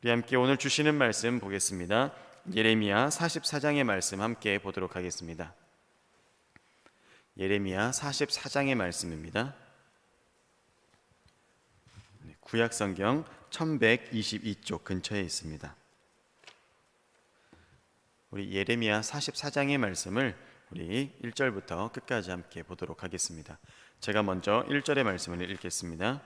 우리 함께 오늘 주시는 말씀 보겠습니다. 예레미야 44장의 말씀 함께 보도록 하겠습니다. 예레미야 44장의 말씀입니다. 구약성경 1122쪽 근처에 있습니다. 우리 예레미야 44장의 말씀을 우리 1절부터 끝까지 함께 보도록 하겠습니다. 제가 먼저 1절의 말씀을 읽겠습니다.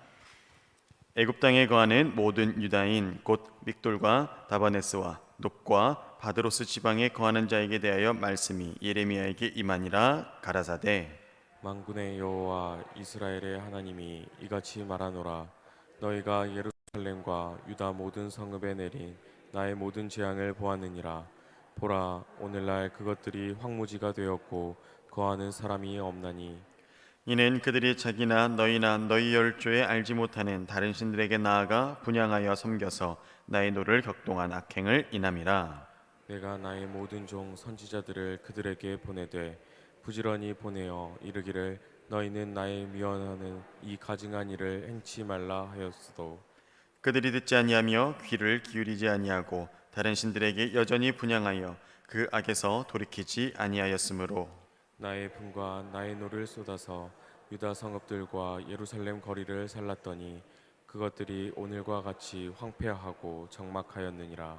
애굽 땅에 거하는 모든 유다인 곧 믹돌과 다바네스와 놋과 바드로스 지방에 거하는 자에게 대하여 말씀이 예레미야에게 임하니라. 가라사대 만군의 여호와 이스라엘의 하나님이 이같이 말하노라. 너희가 예루살렘과 유다 모든 성읍에 내린 나의 모든 재앙을 보았느니라. 보라, 오늘날 그것들이 황무지가 되었고 거하는 사람이 없나니 이는 그들이 자기나 너희나 너희 열조에 알지 못하는 다른 신들에게 나아가 분향하여 섬겨서 나의 노를 격동한 악행을 인함이라. 내가 나의 모든 종 선지자들을 그들에게 보내되 부지런히 보내어 이르기를 너희는 나의 미워하는 이 가증한 일을 행치 말라 하였으도 그들이 듣지 아니하며 귀를 기울이지 아니하고 다른 신들에게 여전히 분향하여 그 악에서 돌이키지 아니하였으므로 나의 분과 나의 노를 쏟아서 유다 성읍들과 예루살렘 거리를 살랐더니 그것들이 오늘과 같이 황폐하고 적막하였느니라.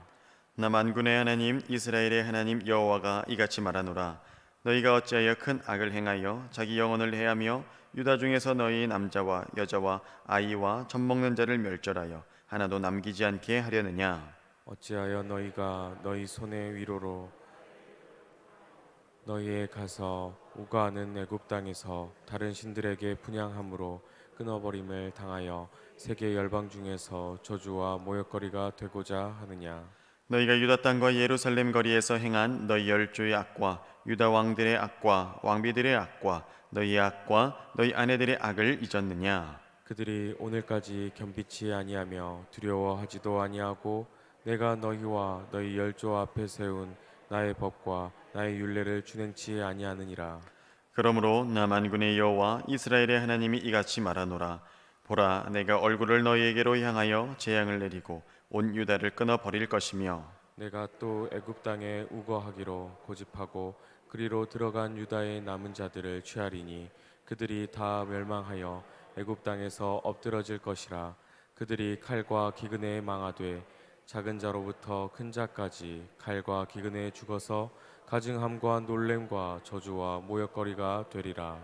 나 만군의 하나님 이스라엘의 하나님 여호와가 이같이 말하노라. 너희가 어찌하여 큰 악을 행하여 자기 영혼을 해하며 유다 중에서 너희 남자와 여자와 아이와 젖 먹는 자를 멸절하여 하나도 남기지 않게 하려느냐. 어찌하여 너희가 너희 손의 위로로 너희에 가서 우거하는 애굽 땅에서 다른 신들에게 분향함으로 끊어버림을 당하여 세계 열방 중에서 저주와 모욕거리가 되고자 하느냐. 너희가 유다 땅과 예루살렘 거리에서 행한 너희 열조의 악과 유다 왕들의 악과 왕비들의 악과 너희의 악과 너희 아내들의 악을 잊었느냐. 그들이 오늘까지 겸비치 아니하며 두려워하지도 아니하고 내가 너희와 너희 열조 앞에 세운 나의 법과 나의 율례를 준행치 아니하느니라. 그러므로 나 만군의 여호와 이스라엘의 하나님이 이같이 말하노라. 보라, 내가 얼굴을 너희에게로 향하여 재앙을 내리고 온 유다를 끊어 버릴 것이며 내가 또 애굽 땅에 우거하기로 고집하고 그리로 들어간 유다의 남은 자들을 취하리니 그들이 다 멸망하여 애굽 땅에서 엎드러질 것이라. 그들이 칼과 기근에 망하되 작은 자로부터 큰 자까지 칼과 기근에 죽어서 가증함과 놀램과 저주와 모욕거리가 되리라.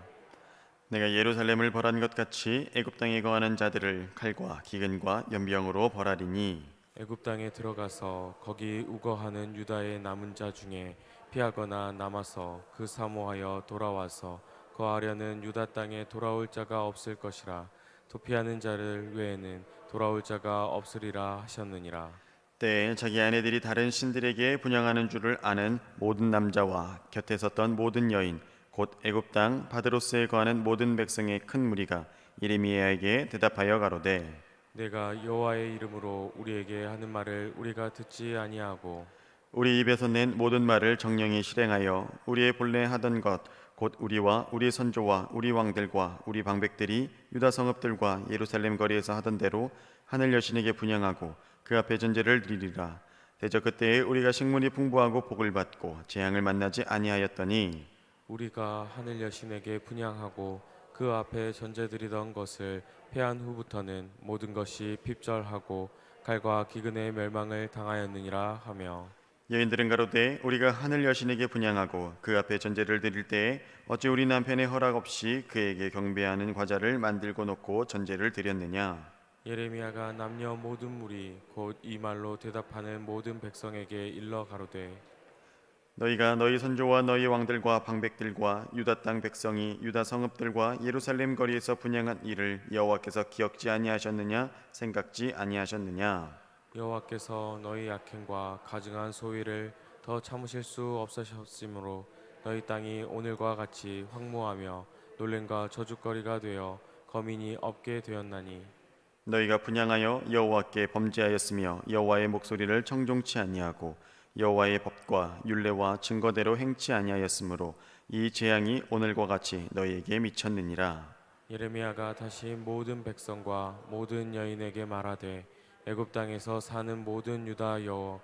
내가 예루살렘을 벌한 것 같이 애굽 땅에 거하는 자들을 칼과 기근과 연병으로 벌하리니 애굽 땅에 들어가서 거기 우거하는 유다의 남은 자 중에 피하거나 남아서 그 사모하여 돌아와서 거하려는 유다 땅에 돌아올 자가 없을 것이라. 도피하는 자를 외에는 돌아올 자가 없으리라 하셨느니라. 때에 자기 아내들이 다른 신들에게 분향하는 줄을 아는 모든 남자와 곁에 섰던 모든 여인 곧 애굽 땅 바드로스에 거하는 모든 백성의 큰 무리가 예레미야에게 대답하여 가로되 내가 여호와의 이름으로 우리에게 하는 말을 우리가 듣지 아니하고 우리 입에서 낸 모든 말을 정령히 실행하여 우리의 본래 하던 것 곧 우리와 우리 선조와 우리 왕들과 우리 방백들이 유다 성읍들과 예루살렘 거리에서 하던 대로 하늘 여신에게 분향하고 그 앞에 전제를 드리리라. 대저 그때에 우리가 식물이 풍부하고 복을 받고 재앙을 만나지 아니하였더니 우리가 하늘 여신에게 분향하고 그 앞에 전제드리던 것을 패한 후부터는 모든 것이 핍절하고 칼과 기근의 멸망을 당하였느니라 하며 여인들은 가로되 우리가 하늘 여신에게 분향하고 그 앞에 전제를 드릴 때에 어찌 우리 남편의 허락 없이 그에게 경배하는 과자를 만들고 놓고 전제를 드렸느냐. 예레미야가 남녀 모든 무리 곧 이 말로 대답하는 모든 백성에게 일러 가로되 너희가 너희 선조와 너희 왕들과 방백들과 유다 땅 백성이 유다 성읍들과 예루살렘 거리에서 분향한 일을 여호와께서 기억지 아니하셨느냐 생각지 아니하셨느냐. 여호와께서 너희 악행과 가증한 소위를 더 참으실 수 없으셨으므로 너희 땅이 오늘과 같이 황무하며 놀램과 저주거리가 되어 거민이 없게 되었나니 너희가 분향하여 여호와께 범죄하였으며 여호와의 목소리를 청종치 아니하고 여호와의 법과 율례와 증거대로 행치 아니하였으므로 이 재앙이 오늘과 같이 너희에게 미쳤느니라. 예레미야가 다시 모든 백성과 모든 여인에게 말하되 애굽 땅에서 사는 모든 유다 여호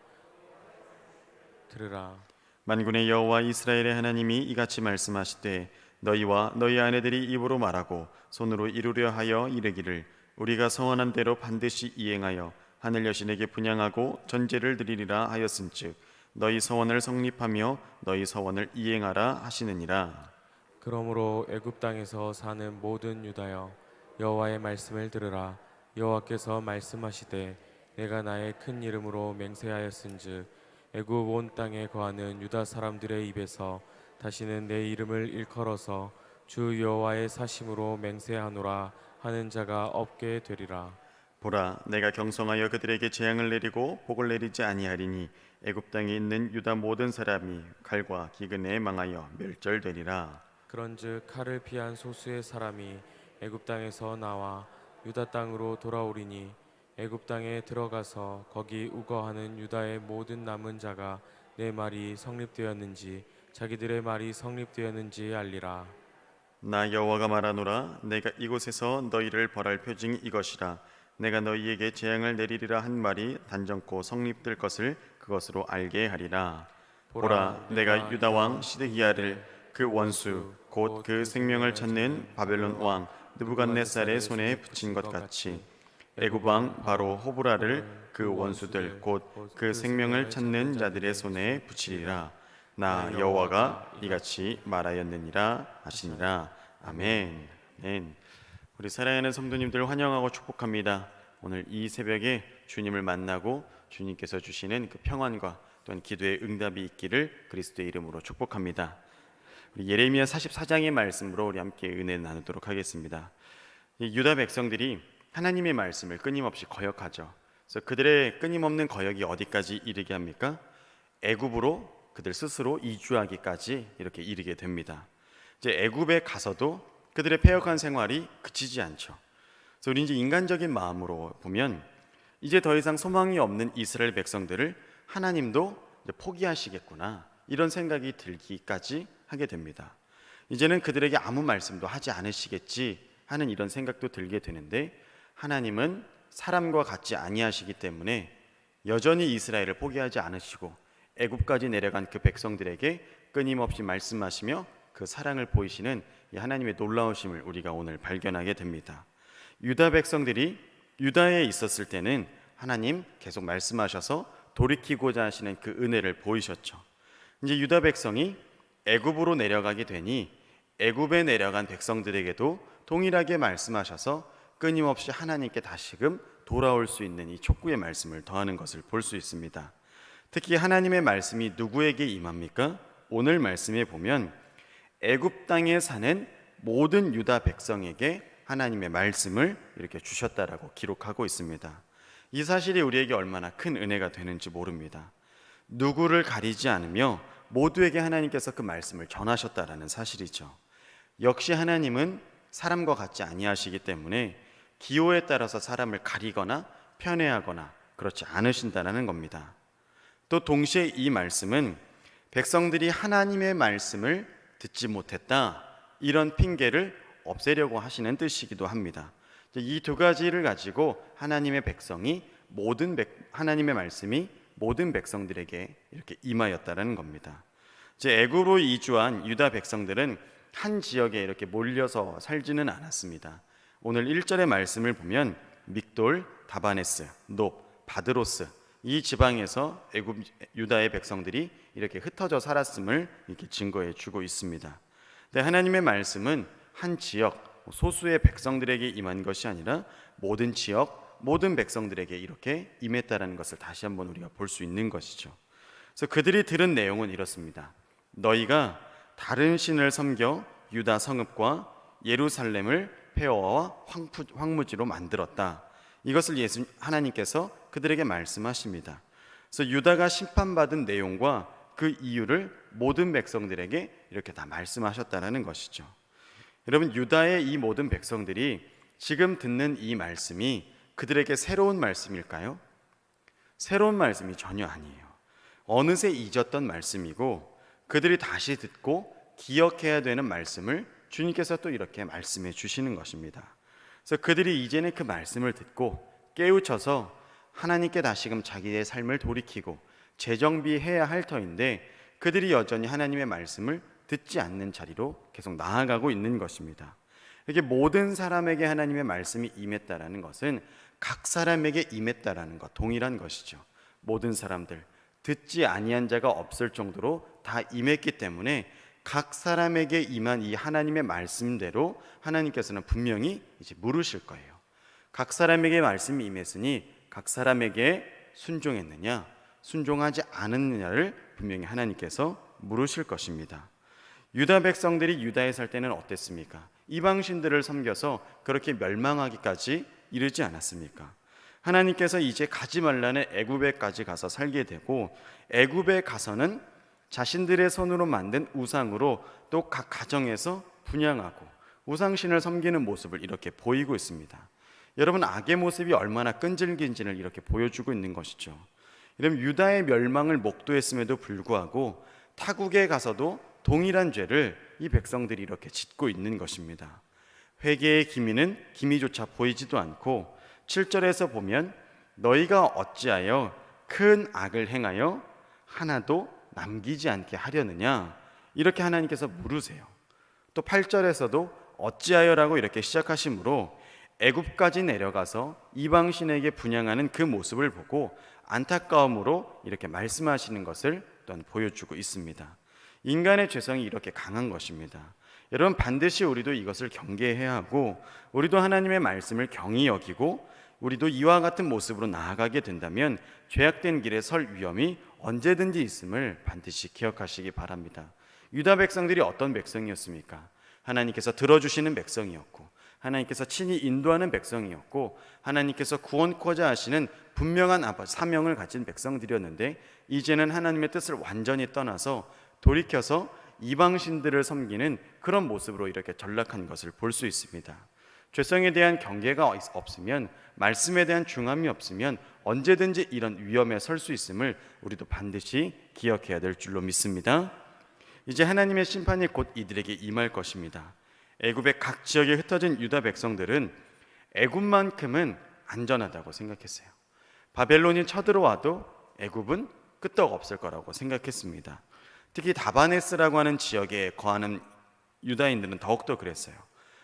들으라. 만군의 여호와 이스라엘의 하나님이 이같이 말씀하시되 너희와 너희 아내들이 입으로 말하고 손으로 이루려 하여 이르기를 우리가 서원한 대로 반드시 이행하여 하늘 여신에게 분향하고 전제를 드리리라 하였은즉 너희 서원을 성립하며 너희 서원을 이행하라 하시느니라. 그러므로 애굽 땅에서 사는 모든 유다여 여호와의 말씀을 들으라. 여호와께서 말씀하시되 내가 나의 큰 이름으로 맹세하였은즉 애굽 온 땅에 거하는 유다 사람들의 입에서 다시는 내 이름을 일컬어서 주 여호와의 사심으로 맹세하노라 하는 자가 없게 되리라. 보라, 내가 경성하여 그들에게 재앙을 내리고 복을 내리지 아니하리니 애굽 땅에 있는 유다 모든 사람이 칼과 기근에 망하여 멸절되리라. 그런즉 칼을 피한 소수의 사람이 애굽 땅에서 나와 유다 땅으로 돌아오리니 애굽 땅에 들어가서 거기 우거하는 유다의 모든 남은 자가 내 말이 성립되었는지 자기들의 말이 성립되었는지 알리라. 나 여호와가 말하노라. 내가 이곳에서 너희를 벌할 표징이 이것이라. 내가 너희에게 재앙을 내리리라 한 말이 단정코 성립될 것을 그것으로 알게 하리라. 보라, 내가 유다 왕 시드기야를 그 원수 곧 그 생명을 찾는 바벨론 왕 느부갓네살의 손에 붙인 것 같이 애굽 왕 바로 호브라를 그 원수들 곧 그 생명을 찾는 자들의 손에 붙이리라. 나 여호와가 이같이 말하였느니라 하시니라. 아멘. 아멘. 우리 사랑하는 성도님들 환영하고 축복합니다. 오늘 이 새벽에 주님을 만나고 주님께서 주시는 그 평안과 또한 기도의 응답이 있기를 그리스도의 이름으로 축복합니다. 우리 예레미야 44장의 말씀으로 우리 함께 은혜 나누도록 하겠습니다. 유다 백성들이 하나님의 말씀을 끊임없이 거역하죠. 그래서 그들의 끊임없는 거역이 어디까지 이르게 합니까? 애굽으로 그들 스스로 이주하기까지 이렇게 이르게 됩니다. 이제 애굽에 가서도 그들의 패역한 생활이 그치지 않죠. 그래서 우리 이제 인간적인 마음으로 보면 이제 더 이상 소망이 없는 이스라엘 백성들을 하나님도 이제 포기하시겠구나 이런 생각이 들기까지 하게 됩니다. 이제는 그들에게 아무 말씀도 하지 않으시겠지 하는 이런 생각도 들게 되는데 하나님은 사람과 같지 아니하시기 때문에 여전히 이스라엘을 포기하지 않으시고 애굽까지 내려간 그 백성들에게 끊임없이 말씀하시며 그 사랑을 보이시는 이 하나님의 놀라우심을 우리가 오늘 발견하게 됩니다. 유다 백성들이 유다에 있었을 때는 하나님 계속 말씀하셔서 돌이키고자 하시는 그 은혜를 보이셨죠. 이제 유다 백성이 애굽으로 내려가게 되니 애굽에 내려간 백성들에게도 동일하게 말씀하셔서 끊임없이 하나님께 다시금 돌아올 수 있는 이 촉구의 말씀을 더하는 것을 볼 수 있습니다. 특히 하나님의 말씀이 누구에게 임합니까? 오늘 말씀에 보면 애굽 땅에 사는 모든 유다 백성에게 하나님의 말씀을 이렇게 주셨다라고 기록하고 있습니다. 이 사실이 우리에게 얼마나 큰 은혜가 되는지 모릅니다. 누구를 가리지 않으며 모두에게 하나님께서 그 말씀을 전하셨다라는 사실이죠. 역시 하나님은 사람과 같지 아니하시기 때문에 기호에 따라서 사람을 가리거나 편애하거나 그렇지 않으신다라는 겁니다. 또 동시에 이 말씀은 백성들이 하나님의 말씀을 듣지 못했다 이런 핑계를 없애려고 하시는 뜻이기도 합니다. 이 두 가지를 가지고 하나님의 백성이 하나님의 말씀이 모든 백성들에게 이렇게 임하였다라는 겁니다. 이제 애굽으로 이주한 유다 백성들은 한 지역에 이렇게 몰려서 살지는 않았습니다. 오늘 1절의 말씀을 보면 믹돌, 다바네스, 높, 바드로스 이 지방에서 애굽 유다의 백성들이 이렇게 흩어져 살았음을 이렇게 증거해 주고 있습니다. 근데 하나님의 말씀은 한 지역 소수의 백성들에게 임한 것이 아니라 모든 지역 모든 백성들에게 이렇게 임했다라는 것을 다시 한번 우리가 볼 수 있는 것이죠. 그래서 그들이 들은 내용은 이렇습니다. 너희가 다른 신을 섬겨 유다 성읍과 예루살렘을 폐허와 황무지로 만들었다. 이것을 하나님께서 그들에게 말씀하십니다. 그래서 유다가 심판받은 내용과 그 이유를 모든 백성들에게 이렇게 다 말씀하셨다는 것이죠. 여러분, 유다의 이 모든 백성들이 지금 듣는 이 말씀이 그들에게 새로운 말씀일까요? 새로운 말씀이 전혀 아니에요. 어느새 잊었던 말씀이고 그들이 다시 듣고 기억해야 되는 말씀을 주님께서 또 이렇게 말씀해 주시는 것입니다. 그래서 그들이 이제는 그 말씀을 듣고 깨우쳐서 하나님께 다시금 자기의 삶을 돌이키고 재정비해야 할 터인데 그들이 여전히 하나님의 말씀을 듣지 않는 자리로 계속 나아가고 있는 것입니다. 이게 모든 사람에게 하나님의 말씀이 임했다라는 것은 각 사람에게 임했다라는 것 동일한 것이죠. 모든 사람들 듣지 아니한 자가 없을 정도로 다 임했기 때문에 각 사람에게 임한 이 하나님의 말씀대로 하나님께서는 분명히 이제 물으실 거예요. 각 사람에게 말씀이 임했으니 각 사람에게 순종했느냐 순종하지 않았느냐를 분명히 하나님께서 물으실 것입니다. 유다 백성들이 유다에 살 때는 어땠습니까? 이방신들을 섬겨서 그렇게 멸망하기까지 이르지 않았습니까? 하나님께서 이제 가지 말라는 애굽에까지 가서 살게 되고 애굽에 가서는 자신들의 손으로 만든 우상으로 또 각 가정에서 분향하고 우상신을 섬기는 모습을 이렇게 보이고 있습니다. 여러분 악의 모습이 얼마나 끈질긴지를 이렇게 보여주고 있는 것이죠. 이러면 유다의 멸망을 목도했음에도 불구하고 타국에 가서도 동일한 죄를 이 백성들이 이렇게 짓고 있는 것입니다. 회개의 기미는 기미조차 보이지도 않고 7절에서 보면 너희가 어찌하여 큰 악을 행하여 하나도 남기지 않게 하려느냐 이렇게 하나님께서 물으세요. 또 8절에서도 어찌하여라고 이렇게 시작하시므로 애굽까지 내려가서 이방신에게 분향하는 그 모습을 보고 안타까움으로 이렇게 말씀하시는 것을 또한 보여주고 있습니다. 인간의 죄성이 이렇게 강한 것입니다. 여러분 반드시 우리도 이것을 경계해야 하고 우리도 하나님의 말씀을 경히 여기고 우리도 이와 같은 모습으로 나아가게 된다면 죄악된 길에 설 위험이 언제든지 있음을 반드시 기억하시기 바랍니다. 유다 백성들이 어떤 백성이었습니까? 하나님께서 들어주시는 백성이었고 하나님께서 친히 인도하는 백성이었고 하나님께서 구원코자 하시는 분명한 사명을 가진 백성들이었는데 이제는 하나님의 뜻을 완전히 떠나서 돌이켜서 이방신들을 섬기는 그런 모습으로 이렇게 전락한 것을 볼 수 있습니다. 죄성에 대한 경계가 없으면 말씀에 대한 중함이 없으면 언제든지 이런 위험에 설 수 있음을 우리도 반드시 기억해야 될 줄로 믿습니다. 이제 하나님의 심판이 곧 이들에게 임할 것입니다. 애굽의 각 지역에 흩어진 유다 백성들은 애굽만큼은 안전하다고 생각했어요. 바벨론이 쳐들어와도 애굽은 끄떡 없을 거라고 생각했습니다. 특히 다바네스라고 하는 지역에 거하는 유다인들은 더욱더 그랬어요.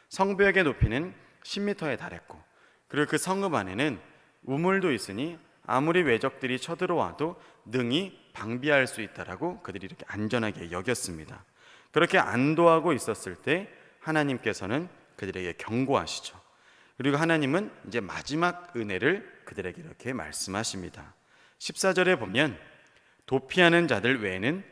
성벽의 높이는 10m에 달했고 그리고 그 성읍 안에는 우물도 있으니 아무리 외적들이 쳐들어와도 능히 방비할 수 있다라고 그들이 이렇게 안전하게 여겼습니다. 그렇게 안도하고 있었을 때 하나님께서는 그들에게 경고하시죠. 그리고 하나님은 이제 마지막 은혜를 그들에게 이렇게 말씀하십니다. 14절에 보면 도피하는 자들 외에는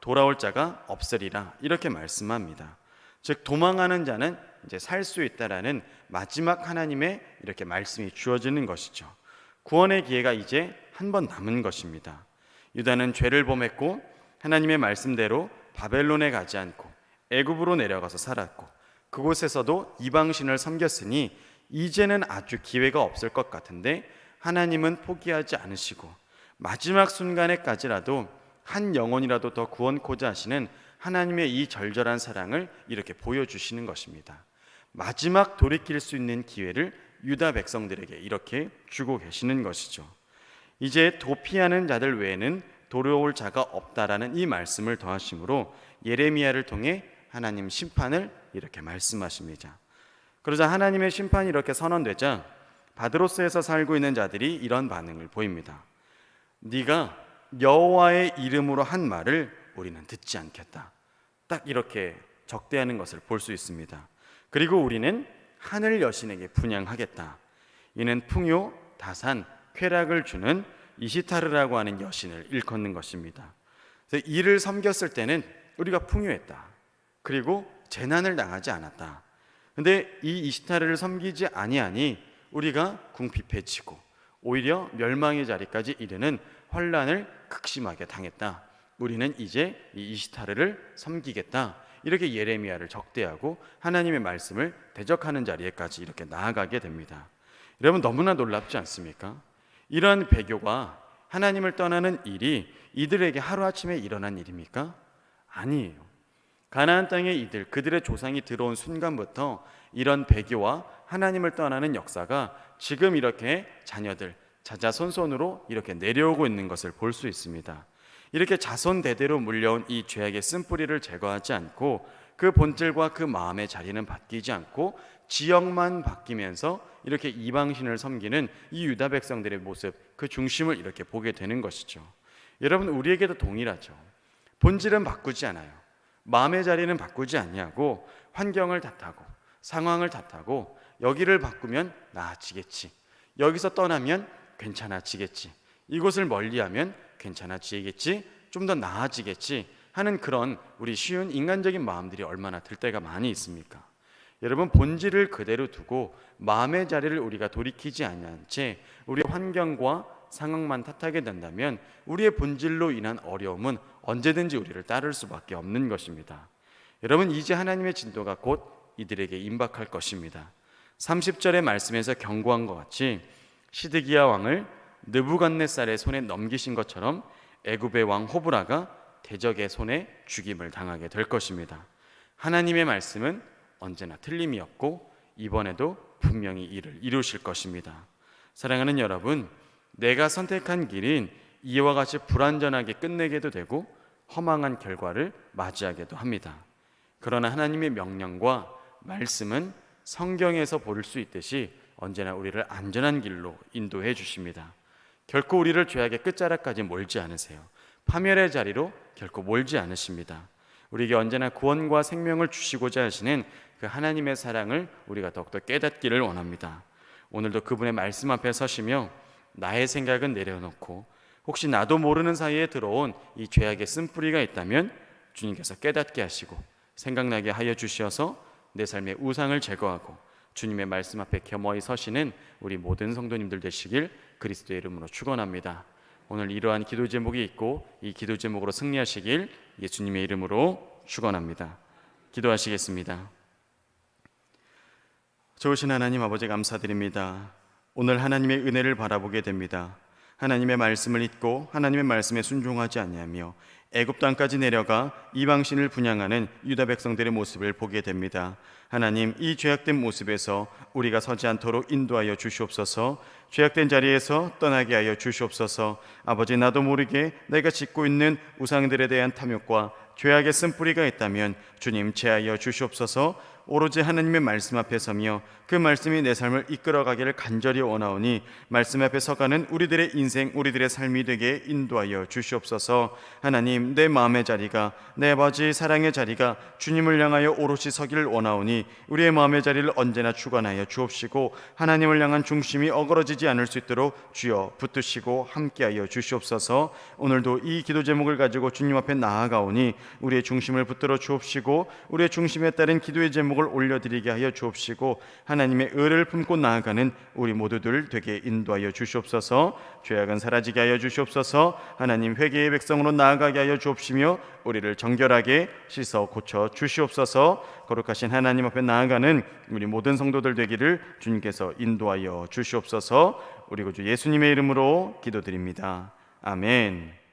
돌아올 자가 없으리라 이렇게 말씀합니다. 즉 도망하는 자는 이제 살 수 있다라는 마지막 하나님의 이렇게 말씀이 주어지는 것이죠. 구원의 기회가 이제 한 번 남은 것입니다. 유다는 죄를 범했고 하나님의 말씀대로 바벨론에 가지 않고 애굽으로 내려가서 살았고 그곳에서도 이방신을 섬겼으니 이제는 아주 기회가 없을 것 같은데 하나님은 포기하지 않으시고 마지막 순간에까지라도 한 영혼이라도 더 구원코자 하시는 하나님의 이 절절한 사랑을 이렇게 보여주시는 것입니다. 마지막 돌이킬 수 있는 기회를 유다 백성들에게 이렇게 주고 계시는 것이죠. 이제 도피하는 자들 외에는 돌아올 자가 없다라는 이 말씀을 더하심으로 예레미야를 통해 하나님 심판을 이렇게 말씀하십니다. 그러자 하나님의 심판이 이렇게 선언되자 바드로스에서 살고 있는 자들이 이런 반응을 보입니다. 네가 여호와의 이름으로 한 말을 우리는 듣지 않겠다. 딱 이렇게 적대하는 것을 볼 수 있습니다. 그리고 우리는 하늘 여신에게 분향하겠다. 이는 풍요, 다산, 쾌락을 주는 이시타르라고 하는 여신을 일컫는 것입니다. 그래서 이를 섬겼을 때는 우리가 풍요했다. 그리고 재난을 당하지 않았다. 근데 이 이시타르를 섬기지 아니하니 우리가 궁핍해지고 오히려 멸망의 자리까지 이르는 환난을 극심하게 당했다. 우리는 이제 이 이시타르를 섬기겠다. 이렇게 예레미야를 적대하고 하나님의 말씀을 대적하는 자리에까지 이렇게 나아가게 됩니다. 여러분 너무나 놀랍지 않습니까? 이러한 배교가 하나님을 떠나는 일이 이들에게 하루아침에 일어난 일입니까? 아니에요. 가나안 땅에 그들의 조상이 들어온 순간부터 이런 배교와 하나님을 떠나는 역사가 지금 이렇게 자녀들 자자손손으로 이렇게 내려오고 있는 것을 볼 수 있습니다. 이렇게 자손 대대로 물려온 이 죄악의 쓴뿌리를 제거하지 않고 그 본질과 그 마음의 자리는 바뀌지 않고 지역만 바뀌면서 이렇게 이방신을 섬기는 이 유다 백성들의 모습, 그 중심을 이렇게 보게 되는 것이죠. 여러분, 우리에게도 동일하죠. 본질은 바꾸지 않아요. 마음의 자리는 바꾸지 아니하고 환경을 탓하고 상황을 탓하고 여기를 바꾸면 나아지겠지, 여기서 떠나면 괜찮아지겠지, 이곳을 멀리하면 괜찮아지겠지, 좀 더 나아지겠지 하는 그런 우리 쉬운 인간적인 마음들이 얼마나 들 때가 많이 있습니까? 여러분, 본질을 그대로 두고 마음의 자리를 우리가 돌이키지 않은 채 우리 환경과 상황만 탓하게 된다면 우리의 본질로 인한 어려움은 언제든지 우리를 따를 수밖에 없는 것입니다. 여러분, 이제 하나님의 진도가 곧 이들에게 임박할 것입니다. 30절의 말씀에서 경고한 것 같이 시드기야 왕을 느부갓네살의 손에 넘기신 것처럼 애굽의 왕 호브라가 대적의 손에 죽임을 당하게 될 것입니다. 하나님의 말씀은 언제나 틀림이 없고 이번에도 분명히 이를 이루실 것입니다. 사랑하는 여러분, 내가 선택한 길인 이와 같이 불완전하게 끝내게도 되고 허망한 결과를 맞이하게도 합니다. 그러나 하나님의 명령과 말씀은 성경에서 볼 수 있듯이 언제나 우리를 안전한 길로 인도해 주십니다. 결코 우리를 죄악의 끝자락까지 몰지 않으세요. 파멸의 자리로 결코 몰지 않으십니다. 우리에게 언제나 구원과 생명을 주시고자 하시는 그 하나님의 사랑을 우리가 더욱더 깨닫기를 원합니다. 오늘도 그분의 말씀 앞에 서시며 나의 생각은 내려놓고 혹시 나도 모르는 사이에 들어온 이 죄악의 쓴뿌리가 있다면 주님께서 깨닫게 하시고 생각나게 하여 주시어서 내 삶의 우상을 제거하고 주님의 말씀 앞에 겸허히 서시는 우리 모든 성도님들 되시길 그리스도의 이름으로 축원합니다. 오늘 이러한 기도 제목이 있고 이 기도 제목으로 승리하시길 예수님의 이름으로 축원합니다. 기도하시겠습니다. 좋으신 하나님 아버지, 감사드립니다. 오늘 하나님의 은혜를 바라보게 됩니다. 하나님의 말씀을 잊고 하나님의 말씀에 순종하지 아니하며 애굽 땅까지 내려가 이방신을 분향하는 유다 백성들의 모습을 보게 됩니다. 하나님, 이 죄악된 모습에서 우리가 서지 않도록 인도하여 주시옵소서. 죄악된 자리에서 떠나게 하여 주시옵소서. 아버지, 나도 모르게 내가 짓고 있는 우상들에 대한 탐욕과 죄악의 쓴뿌리가 있다면 주님 제하여 주시옵소서. 오로지 하나님의 말씀 앞에 서며 그 말씀이 내 삶을 이끌어가기를 간절히 원하오니 말씀 앞에 서가는 우리들의 인생, 우리들의 삶이 되게 인도하여 주시옵소서. 하나님, 내 마음의 자리가, 내 아버지 사랑의 자리가 주님을 향하여 오롯이 서기를 원하오니 우리의 마음의 자리를 언제나 주관하여 주옵시고 하나님을 향한 중심이 어그러지지 않을 수 있도록 주여 붙드시고 함께하여 주시옵소서. 오늘도 이 기도 제목을 가지고 주님 앞에 나아가오니 우리의 중심을 붙들어 주옵시고 우리의 중심에 따른 기도의 제목을 올려드리게 하여 주옵시고 하나님의 의를 품고 나아가는 우리 모두들 되게 인도하여 주시옵소서. 죄악은 사라지게 하여 주시옵소서. 하나님, 회개의 백성으로 나아가게 하여 주옵시며 우리를 정결하게 씻어 고쳐 주시옵소서. 거룩하신 하나님 앞에 나아가는 우리 모든 성도들 되기를 주님께서 인도하여 주시옵소서. 우리 구주 예수님의 이름으로 기도드립니다. 아멘.